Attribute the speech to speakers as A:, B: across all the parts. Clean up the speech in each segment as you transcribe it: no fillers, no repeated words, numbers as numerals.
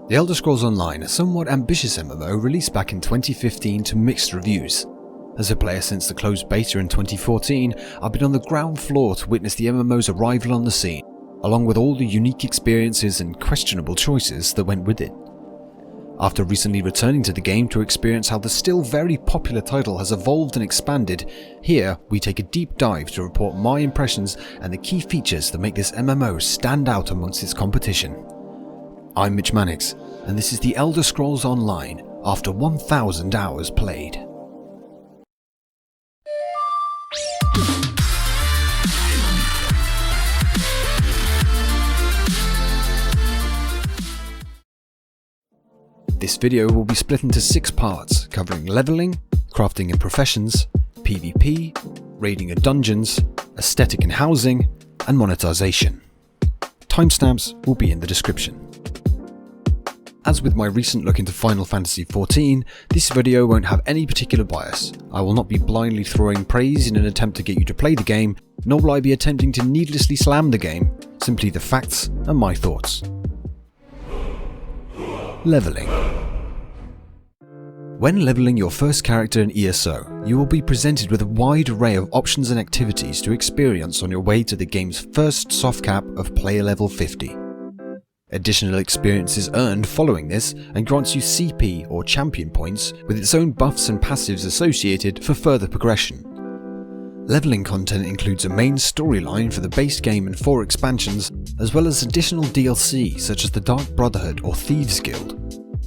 A: The Elder Scrolls Online, a somewhat ambitious MMO released back in 2015 to mixed reviews. As a player since the closed beta in 2014, I've been on the ground floor to witness the MMO's arrival on the scene, along with all the unique experiences and questionable choices that went with it. After recently returning to the game to experience how the still very popular title has evolved and expanded, here we take a deep dive to report my impressions and the key features that make this MMO stand out amongst its competition. I'm Mitch Mannix, and this is the Elder Scrolls Online after 1,000 hours played. This video will be split into 6 parts, covering leveling, crafting and professions, PvP, raiding and dungeons, aesthetic and housing, and monetization. Timestamps will be in the description. As with my recent look into Final Fantasy XIV, this video won't have any particular bias. I will not be blindly throwing praise in an attempt to get you to play the game, nor will I be attempting to needlessly slam the game, simply the facts and my thoughts. Leveling. When leveling your first character in ESO, you will be presented with a wide array of options and activities to experience on your way to the game's first soft cap of player level 50. Additional experience is earned following this and grants you CP or champion points with its own buffs and passives associated for further progression. Leveling content includes a main storyline for the base game and 4 expansions, as well as additional DLC such as the Dark Brotherhood or Thieves Guild,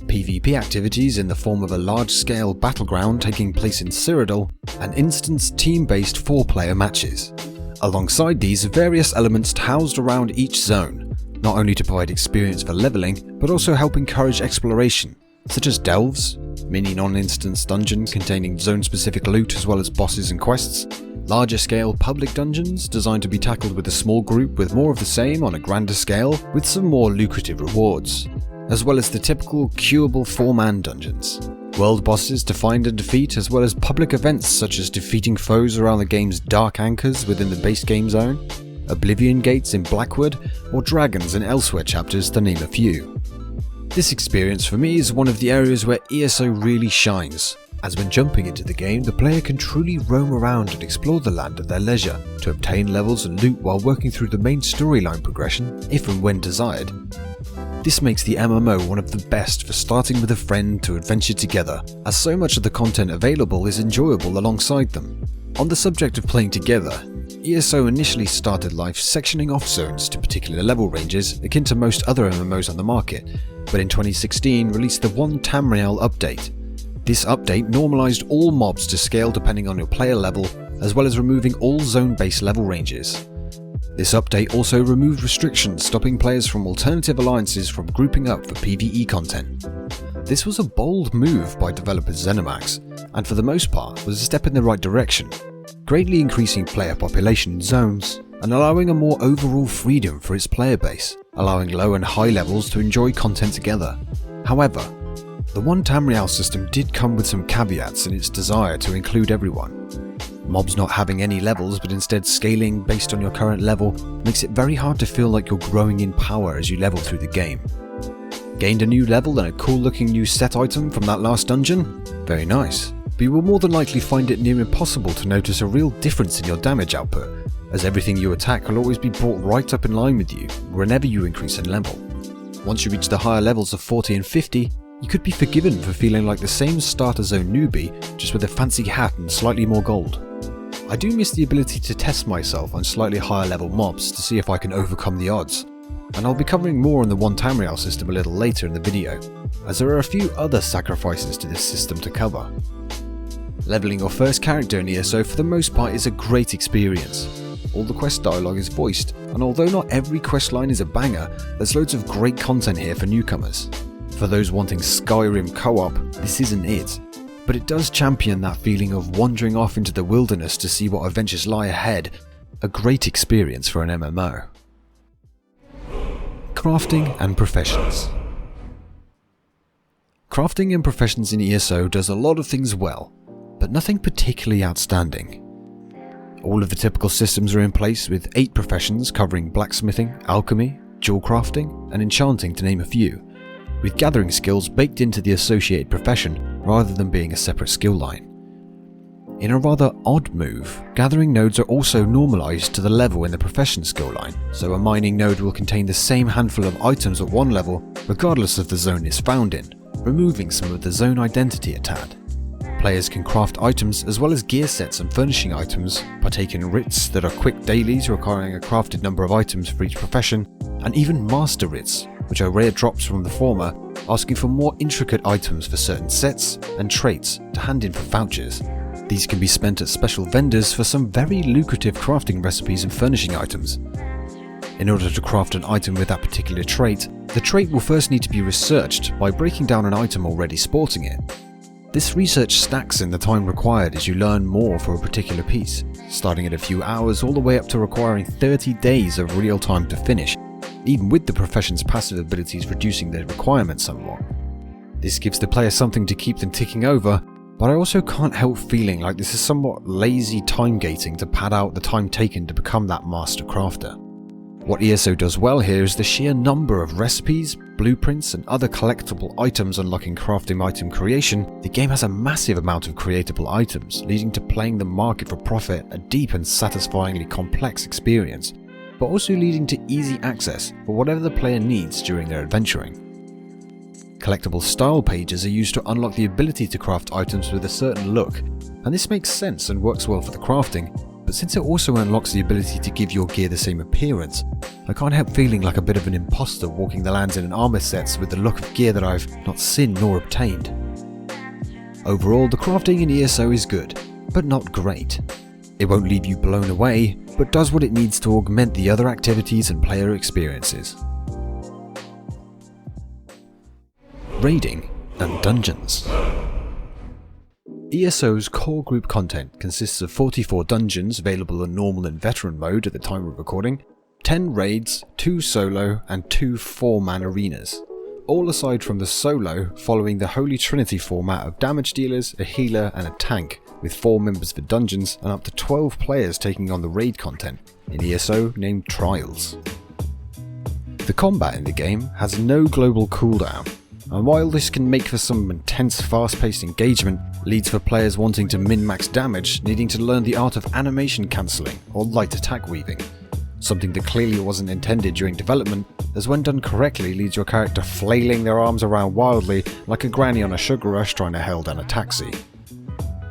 A: PvP activities in the form of a large-scale battleground taking place in Cyrodiil, and instance team-based 4-player matches. Alongside these, various elements housed around each zone, not only to provide experience for leveling, but also help encourage exploration, such as delves, mini non-instance dungeons containing zone-specific loot as well as bosses and quests, larger scale public dungeons designed to be tackled with a small group with more of the same on a grander scale with some more lucrative rewards, as well as the typical queuable 4-man dungeons, world bosses to find and defeat, as well as public events such as defeating foes around the game's dark anchors within the base game zone, Oblivion Gates in Blackwood, or Dragons and Elsewhere chapters to name a few. This experience for me is one of the areas where ESO really shines, as when jumping into the game the player can truly roam around and explore the land at their leisure to obtain levels and loot while working through the main storyline progression if and when desired. This makes the MMO one of the best for starting with a friend to adventure together, as so much of the content available is enjoyable alongside them. On the subject of playing together, ESO initially started life sectioning off zones to particular level ranges akin to most other MMOs on the market, but in 2016 released the Tamriel update. This update normalized all mobs to scale depending on your player level, as well as removing all zone-based level ranges. This update also removed restrictions stopping players from alternative alliances from grouping up for PvE content. This was a bold move by developer ZeniMax, and for the most part was a step in the right direction, greatly increasing player population in zones and allowing a more overall freedom for its player base, allowing low and high levels to enjoy content together. However, the Tamriel system did come with some caveats in its desire to include everyone. Mobs not having any levels but instead scaling based on your current level makes it very hard to feel like you're growing in power as you level through the game. Gained a new level and a cool looking new set item from that last dungeon? Very nice, but you will more than likely find it near impossible to notice a real difference in your damage output, as everything you attack will always be brought right up in line with you whenever you increase in level. Once you reach the higher levels of 40 and 50, you could be forgiven for feeling like the same starter zone newbie, just with a fancy hat and slightly more gold. I do miss the ability to test myself on slightly higher level mobs to see if I can overcome the odds, and I'll be covering more on the Tamriel system a little later in the video, as there are a few other sacrifices to this system to cover. Leveling your first character in ESO for the most part is a great experience. All the quest dialogue is voiced, and although not every questline is a banger, there's loads of great content here for newcomers. For those wanting Skyrim co-op, this isn't it, but it does champion that feeling of wandering off into the wilderness to see what adventures lie ahead, a great experience for an MMO. Crafting and professions. Crafting and professions in ESO does a lot of things well, but nothing particularly outstanding. All of the typical systems are in place with 8 professions covering blacksmithing, alchemy, jewel crafting, and enchanting to name a few, with gathering skills baked into the associated profession rather than being a separate skill line. In a rather odd move, gathering nodes are also normalized to the level in the profession skill line, so a mining node will contain the same handful of items at one level regardless of the zone it's found in, removing some of the zone identity a tad. Players can craft items as well as gear sets and furnishing items, partake in writs that are quick dailies requiring a crafted number of items for each profession, and even master writs, which are rare drops from the former, asking for more intricate items for certain sets and traits to hand in for vouchers. These can be spent at special vendors for some very lucrative crafting recipes and furnishing items. In order to craft an item with that particular trait, the trait will first need to be researched by breaking down an item already sporting it. This research stacks in the time required as you learn more for a particular piece, starting at a few hours all the way up to requiring 30 days of real time to finish, even with the profession's passive abilities reducing their requirements somewhat. This gives the player something to keep them ticking over, but I also can't help feeling like this is somewhat lazy time gating to pad out the time taken to become that master crafter. What ESO does well here is the sheer number of recipes, blueprints and other collectible items unlocking crafting item creation. The game has a massive amount of creatable items, leading to playing the market for profit, a deep and satisfyingly complex experience, but also leading to easy access for whatever the player needs during their adventuring. Collectible style pages are used to unlock the ability to craft items with a certain look, and this makes sense and works well for the crafting, but since it also unlocks the ability to give your gear the same appearance, I can't help feeling like a bit of an imposter walking the lands in an armor sets with the look of gear that I've not seen nor obtained. Overall, the crafting in ESO is good, but not great. It won't leave you blown away, but does what it needs to augment the other activities and player experiences. Raiding and dungeons. ESO's core group content consists of 44 dungeons available in normal and veteran mode at the time of recording, 10 raids, 2 solo and 2 4-man arenas, all aside from the solo following the Holy Trinity format of damage dealers, a healer and a tank, with 4 members for dungeons and up to 12 players taking on the raid content, in ESO named Trials. The combat in the game has no global cooldown, and while this can make for some intense fast-paced engagement, leads for players wanting to min-max damage needing to learn the art of animation cancelling or light attack weaving, something that clearly wasn't intended during development, as when done correctly leads your character flailing their arms around wildly like a granny on a sugar rush trying to hail down a taxi.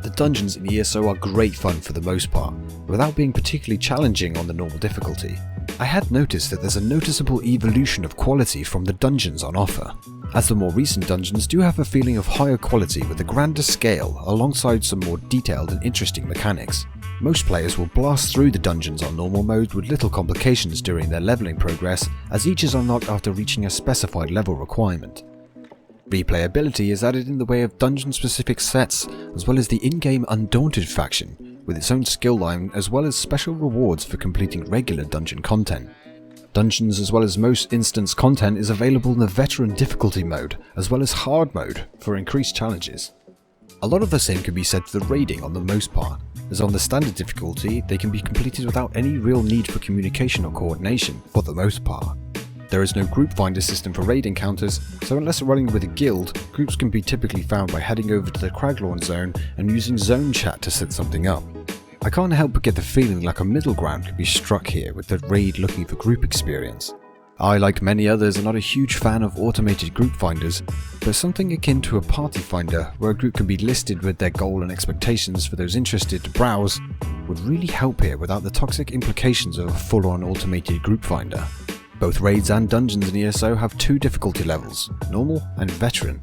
A: The dungeons in ESO are great fun for the most part, without being particularly challenging on the normal difficulty. I had noticed that there's a noticeable evolution of quality from the dungeons on offer, as the more recent dungeons do have a feeling of higher quality with a grander scale alongside some more detailed and interesting mechanics. Most players will blast through the dungeons on normal mode with little complications during their leveling progress, as each is unlocked after reaching a specified level requirement. Replayability is added in the way of dungeon-specific sets, as well as the in-game Undaunted faction, with its own skill line as well as special rewards for completing regular dungeon content. Dungeons as well as most instance content is available in the veteran difficulty mode, as well as hard mode for increased challenges. A lot of the same can be said for the raiding on the most part, as on the standard difficulty they can be completed without any real need for communication or coordination for the most part. There is no group finder system for raid encounters, so unless running with a guild, groups can be typically found by heading over to the Craglorn zone and using zone chat to set something up. I can't help but get the feeling like a middle ground could be struck here with the raid looking for group experience. I, like many others, are not a huge fan of automated group finders, but something akin to a party finder where a group can be listed with their goal and expectations for those interested to browse would really help here without the toxic implications of a full-on automated group finder. Both raids and dungeons in ESO have 2 difficulty levels, normal and veteran,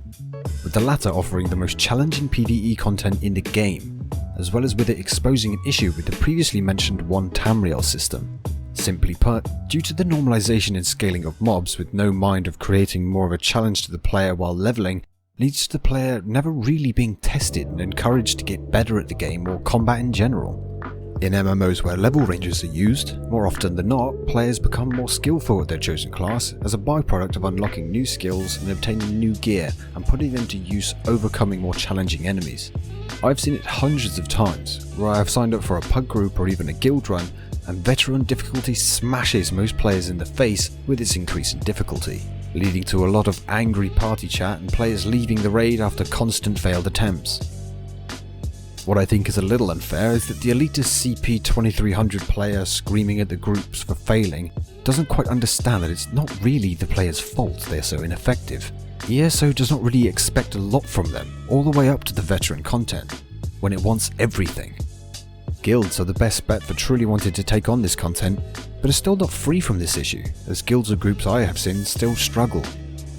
A: with the latter offering the most challenging PvE content in the game, as well as with it exposing an issue with the previously mentioned one Tamriel system. Simply put, due to the normalization and scaling of mobs with no mind of creating more of a challenge to the player while leveling, leads to the player never really being tested and encouraged to get better at the game or combat in general. In MMOs where level ranges are used, more often than not, players become more skillful at their chosen class as a byproduct of unlocking new skills and obtaining new gear and putting them to use overcoming more challenging enemies. I've seen it hundreds of times, where I have signed up for a pug group or even a guild run, and veteran difficulty smashes most players in the face with its increase in difficulty. leading to a lot of angry party chat and players leaving the raid after constant failed attempts. What I think is a little unfair is that the elitist CP2300 player screaming at the groups for failing doesn't quite understand that it's not really the player's fault they're so ineffective. ESO does not really expect a lot from them, all the way up to the veteran content, when it wants everything. Guilds are the best bet for truly wanting to take on this content, but are still not free from this issue, as guilds or groups I have seen still struggle.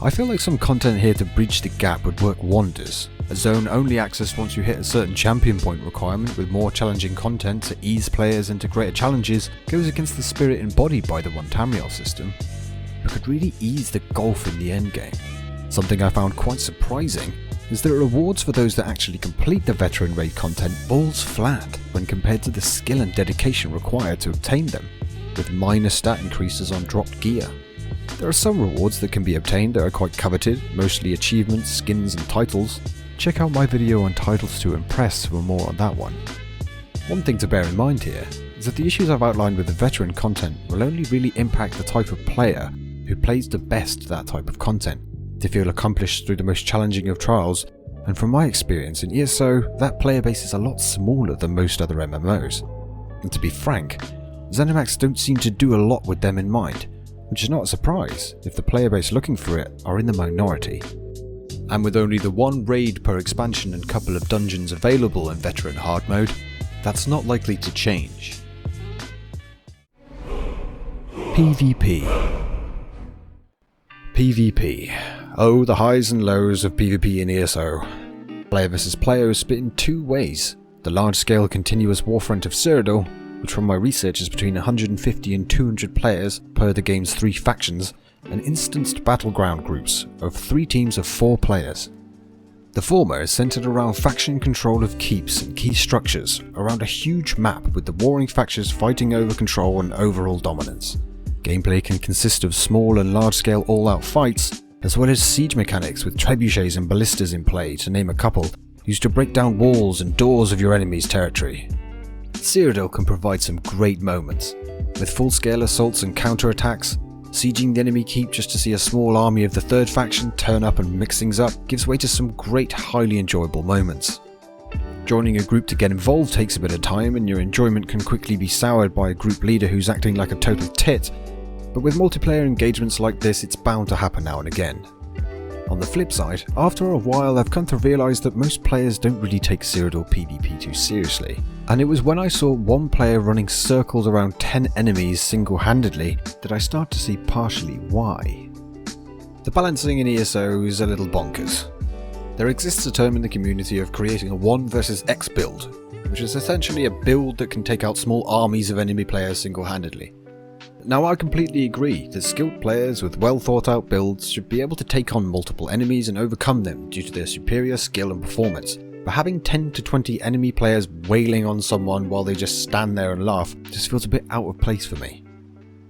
A: I feel like some content here to bridge the gap would work wonders. A zone only access once you hit a certain champion point requirement with more challenging content to ease players into greater challenges goes against the spirit embodied by the one Tamriel system, but could really ease the gulf in the endgame. Something I found quite surprising is that rewards for those that actually complete the veteran raid content falls flat when compared to the skill and dedication required to obtain them, with minor stat increases on dropped gear. There are some rewards that can be obtained that are quite coveted, mostly achievements, skins and titles. Check out my video on titles to impress for more on that one. One thing to bear in mind here is that the issues I've outlined with the veteran content will only really impact the type of player who plays the best that type of content, to feel accomplished through the most challenging of trials, and from my experience in ESO, that player base is a lot smaller than most other MMOs. And to be frank, ZeniMax don't seem to do a lot with them in mind, which is not a surprise if the player base looking for it are in the minority. And with only the one raid per expansion and couple of dungeons available in veteran hard mode, that's not likely to change. PvP. PvP. Oh, the highs and lows of PvP in ESO. Player versus player is split in two ways. The large-scale continuous warfront of Cyrodiil, which from my research is between 150 and 200 players per the game's 3 factions, and instanced battleground groups of 3 teams of 4 players. The former is centered around faction control of keeps and key structures around a huge map with the warring factions fighting over control and overall dominance. Gameplay can consist of small and large-scale all-out fights, as well as siege mechanics with trebuchets and ballistas in play, to name a couple, used to break down walls and doors of your enemy's territory. Cyrodiil can provide some great moments, with full-scale assaults and counter-attacks. Sieging the enemy keep just to see a small army of the third faction turn up and mix things up gives way to some great, highly enjoyable moments. Joining a group to get involved takes a bit of time, and your enjoyment can quickly be soured by a group leader who's acting like a total tit, but with multiplayer engagements like this, it's bound to happen now and again. On the flip side, after a while I've come to realise that most players don't really take Cyrodiil PvP too seriously, and it was when I saw one player running circles around 10 enemies single-handedly that I start to see partially why. The balancing in ESO is a little bonkers. There exists a term in the community of creating a 1 versus X build, which is essentially a build that can take out small armies of enemy players single-handedly. Now, I completely agree that skilled players with well thought out builds should be able to take on multiple enemies and overcome them due to their superior skill and performance, but having 10 to 20 enemy players wailing on someone while they just stand there and laugh just feels a bit out of place for me.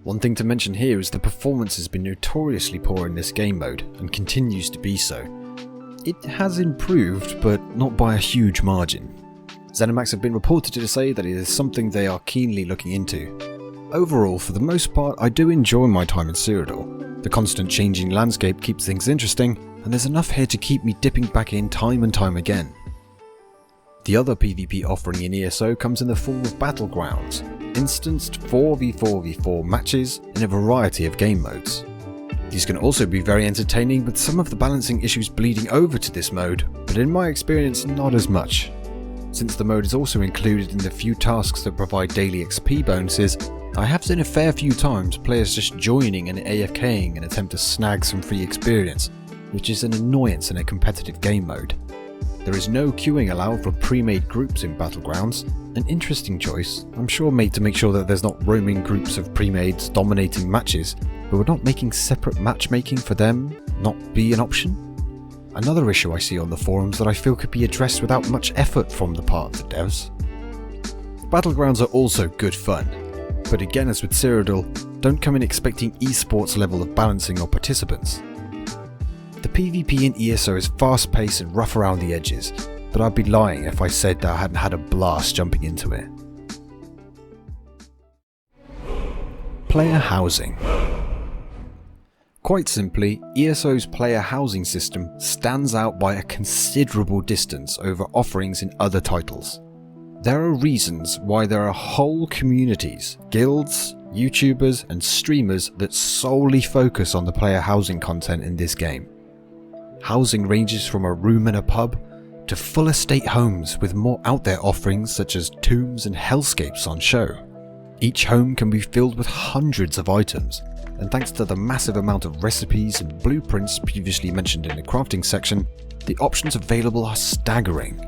A: One thing to mention here is the performance has been notoriously poor in this game mode, and continues to be so. It has improved, but not by a huge margin. ZeniMax have been reported to say that it is something they are keenly looking into. Overall, for the most part, I do enjoy my time in Cyrodiil. The constant changing landscape keeps things interesting, and there's enough here to keep me dipping back in time and time again. The other PvP offering in ESO comes in the form of battlegrounds, instanced 4v4v4 matches in a variety of game modes. These can also be very entertaining, with some of the balancing issues bleeding over to this mode, but in my experience not as much. Since the mode is also included in the few tasks that provide daily XP bonuses, I have seen a fair few times players just joining and AFKing in an attempt to snag some free experience, which is an annoyance in a competitive game mode. There is no queuing allowed for pre-made groups in Battlegrounds, an interesting choice, I'm sure made to make sure that there's not roaming groups of pre-mades dominating matches, but would not making separate matchmaking for them not be an option? Another issue I see on the forums that I feel could be addressed without much effort from the part of the devs. Battlegrounds are also good fun, but again, as with Cyrodiil, don't come in expecting esports level of balancing or participants. The PvP in ESO is fast paced and rough around the edges, but I'd be lying if I said that I hadn't had a blast jumping into it. Player housing. Quite simply, ESO's player housing system stands out by a considerable distance over offerings in other titles. There are reasons why there are whole communities, guilds, YouTubers and streamers that solely focus on the player housing content in this game. Housing ranges from a room in a pub to full estate homes with more out there offerings such as tombs and hellscapes on show. Each home can be filled with hundreds of items, and thanks to the massive amount of recipes and blueprints previously mentioned in the crafting section, the options available are staggering.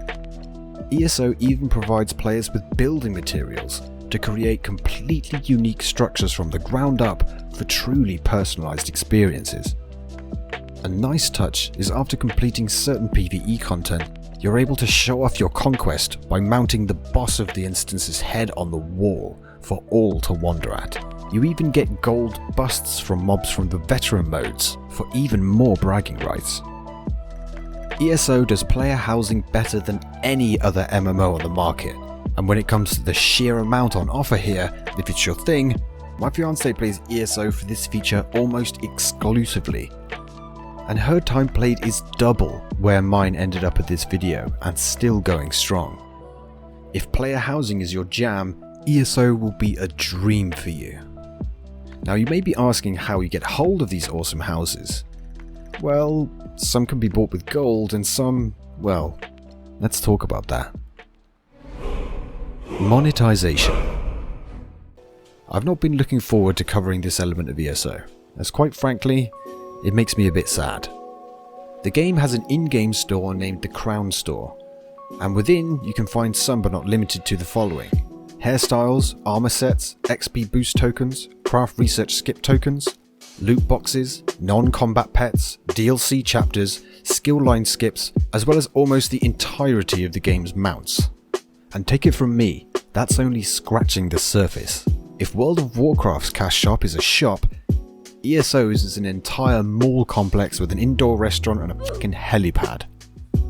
A: ESO even provides players with building materials to create completely unique structures from the ground up for truly personalized experiences. A nice touch is after completing certain PvE content, you're able to show off your conquest by mounting the boss of the instance's head on the wall for all to wonder at. You even get gold busts from mobs from the veteran modes for even more bragging rights. ESO does player housing better than any other MMO on the market, and when it comes to the sheer amount on offer here, if it's your thing, my fiance plays ESO for this feature almost exclusively. And her time played is double where mine ended up at this video, and still going strong. If player housing is your jam, ESO will be a dream for you. Now you may be asking how you get hold of these awesome houses. Well, some can be bought with gold and some, well, let's talk about that. Monetization. I've not been looking forward to covering this element of ESO, as quite frankly, it makes me a bit sad. The game has an in-game store named the Crown Store, and within you can find some but not limited to the following: hairstyles, armor sets, XP boost tokens, craft research skip tokens, loot boxes, non-combat pets, DLC chapters, skill line skips, as well as almost the entirety of the game's mounts. And take it from me, that's only scratching the surface. If World of Warcraft's cash shop is a shop, ESO's is an entire mall complex with an indoor restaurant and a fucking helipad.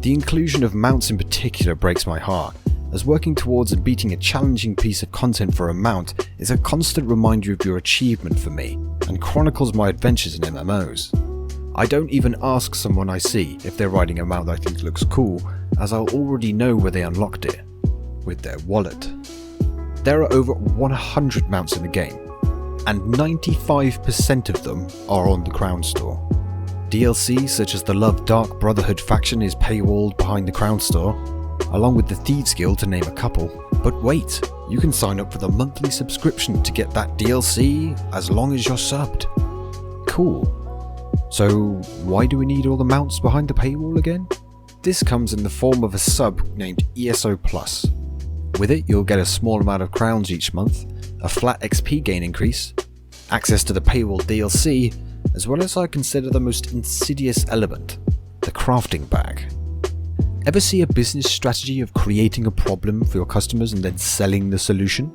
A: The inclusion of mounts in particular breaks my heart, as working towards and beating a challenging piece of content for a mount is a constant reminder of your achievement for me, and chronicles my adventures in MMOs. I don't even ask someone I see if they're riding a mount that I think looks cool, as I'll already know where they unlocked it, with their wallet. There are over 100 mounts in the game, and 95% of them are on the Crown Store. DLC such as the Love Dark Brotherhood faction is paywalled behind the Crown Store, along with the Thieves Guild to name a couple. But wait, you can sign up for the monthly subscription to get that DLC as long as you're subbed. Cool. So why do we need all the mounts behind the paywall again? This comes in the form of a sub named ESO Plus. With it you'll get a small amount of crowns each month, a flat XP gain increase, access to the paywall DLC, as well as I consider the most insidious element, the crafting bag. Ever see a business strategy of creating a problem for your customers and then selling the solution?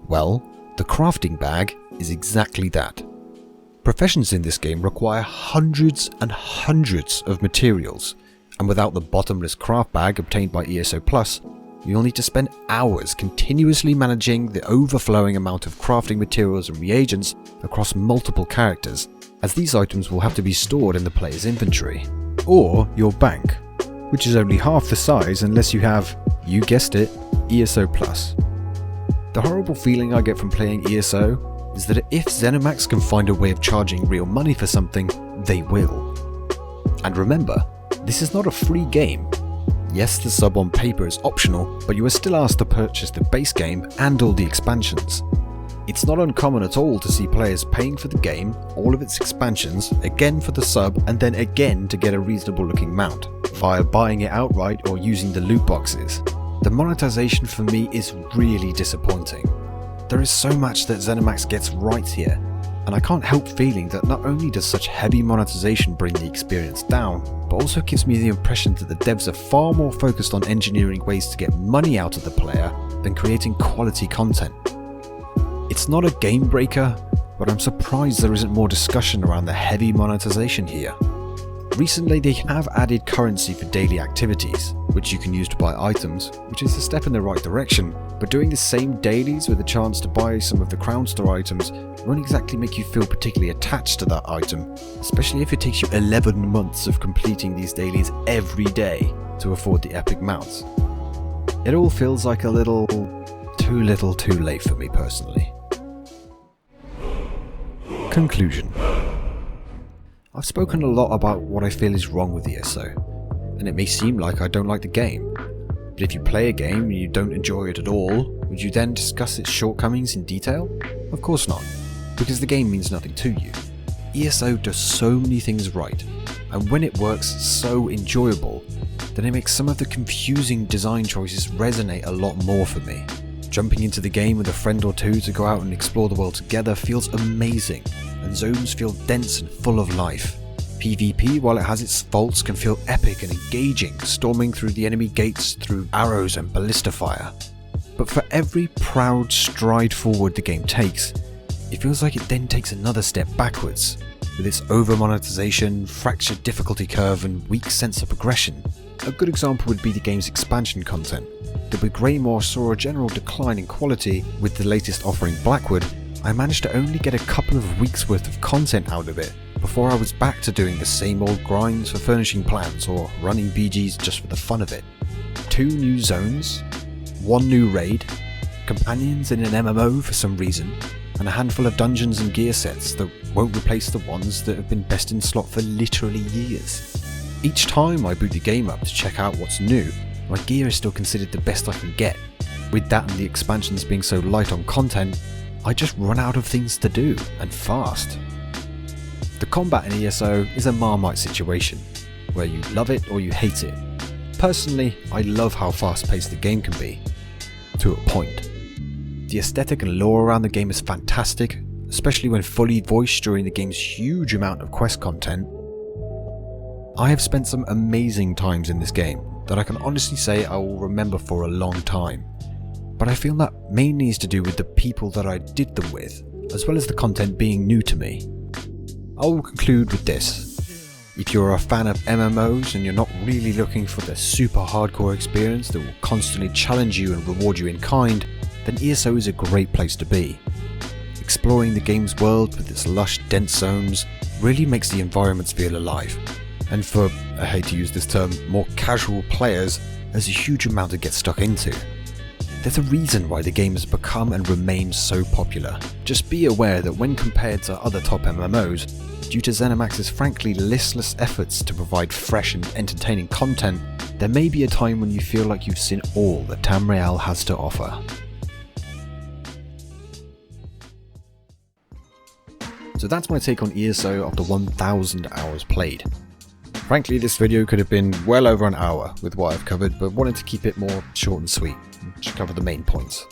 A: Well, the crafting bag is exactly that. Professions in this game require hundreds and hundreds of materials, and without the bottomless craft bag obtained by ESO Plus, you'll need to spend hours continuously managing the overflowing amount of crafting materials and reagents across multiple characters, as these items will have to be stored in the player's inventory, or your bank, which is only half the size unless you have, you guessed it, ESO Plus. The horrible feeling I get from playing ESO is that if ZeniMax can find a way of charging real money for something, they will. And remember, this is not a free game. Yes, the sub on paper is optional, but you are still asked to purchase the base game and all the expansions. It's not uncommon at all to see players paying for the game, all of its expansions, again for the sub, and then again to get a reasonable looking mount, via buying it outright or using the loot boxes. The monetization for me is really disappointing. There is so much that ZeniMax gets right here, and I can't help feeling that not only does such heavy monetization bring the experience down, but also gives me the impression that the devs are far more focused on engineering ways to get money out of the player than creating quality content. It's not a game breaker, but I'm surprised there isn't more discussion around the heavy monetization here. Recently they have added currency for daily activities, which you can use to buy items, which is a step in the right direction, but doing the same dailies with a chance to buy some of the Crown Store items won't exactly make you feel particularly attached to that item, especially if it takes you 11 months of completing these dailies every day to afford the epic mounts. It all feels like a little too little too late for me personally. Conclusion. I've spoken a lot about what I feel is wrong with ESO, and it may seem like I don't like the game, but if you play a game and you don't enjoy it at all, would you then discuss its shortcomings in detail? Of course not, because the game means nothing to you. ESO does so many things right, and when it works so enjoyable, then it makes some of the confusing design choices resonate a lot more for me. Jumping into the game with a friend or two to go out and explore the world together feels amazing, and zones feel dense and full of life. PvP, while it has its faults, can feel epic and engaging, storming through the enemy gates through arrows and ballista fire. But for every proud stride forward the game takes, it feels like it then takes another step backwards, with its over-monetization, fractured difficulty curve and weak sense of progression. A good example would be the game's expansion content, that with Greymore saw a general decline in quality. With the latest offering Blackwood, I managed to only get a couple of weeks worth of content out of it before I was back to doing the same old grinds for furnishing plans or running BGs just for the fun of it. 2 new zones, 1 new raid, companions in an MMO for some reason, and a handful of dungeons and gear sets that won't replace the ones that have been best in slot for literally years. Each time I boot the game up to check out what's new, my gear is still considered the best I can get. With that and the expansions being so light on content, I just run out of things to do, and fast. The combat in ESO is a Marmite situation, where you love it or you hate it. Personally, I love how fast paced the game can be, to a point. The aesthetic and lore around the game is fantastic, especially when fully voiced during the game's huge amount of quest content. I have spent some amazing times in this game that I can honestly say I will remember for a long time, but I feel that mainly is to do with the people that I did them with, as well as the content being new to me. I will conclude with this. If you're a fan of MMOs and you're not really looking for the super hardcore experience that will constantly challenge you and reward you in kind, then ESO is a great place to be. Exploring the game's world with its lush, dense zones really makes the environments feel alive. And for, I hate to use this term, more casual players, there's a huge amount to get stuck into. There's a reason why the game has become and remains so popular. Just be aware that when compared to other top MMOs, due to ZeniMax's frankly listless efforts to provide fresh and entertaining content, there may be a time when you feel like you've seen all that Tamriel has to offer. So that's my take on ESO after 1000 hours played. Frankly, this video could have been well over an hour with what I've covered, but wanted to keep it more short and sweet, and just cover the main points.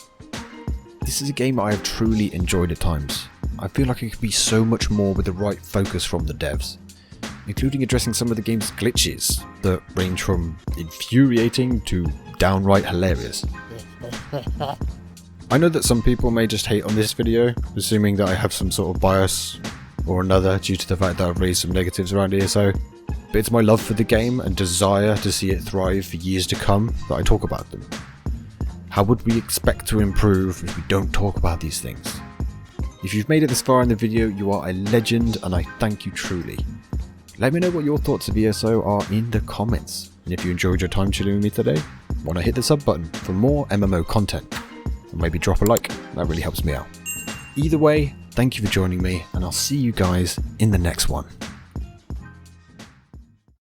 A: This is a game I have truly enjoyed at times. I feel like it could be so much more with the right focus from the devs, including addressing some of the game's glitches that range from infuriating to downright hilarious. I know that some people may just hate on this video, assuming that I have some sort of bias or another due to the fact that I've raised some negatives around ESO. But it's my love for the game and desire to see it thrive for years to come that I talk about them. How would we expect to improve if we don't talk about these things? If you've made it this far in the video, you are a legend and I thank you truly. Let me know what your thoughts of ESO are in the comments. And if you enjoyed your time chilling with me today, why not hit the sub button for more MMO content? Or maybe drop a like, that really helps me out. Either way, thank you for joining me and I'll see you guys in the next one.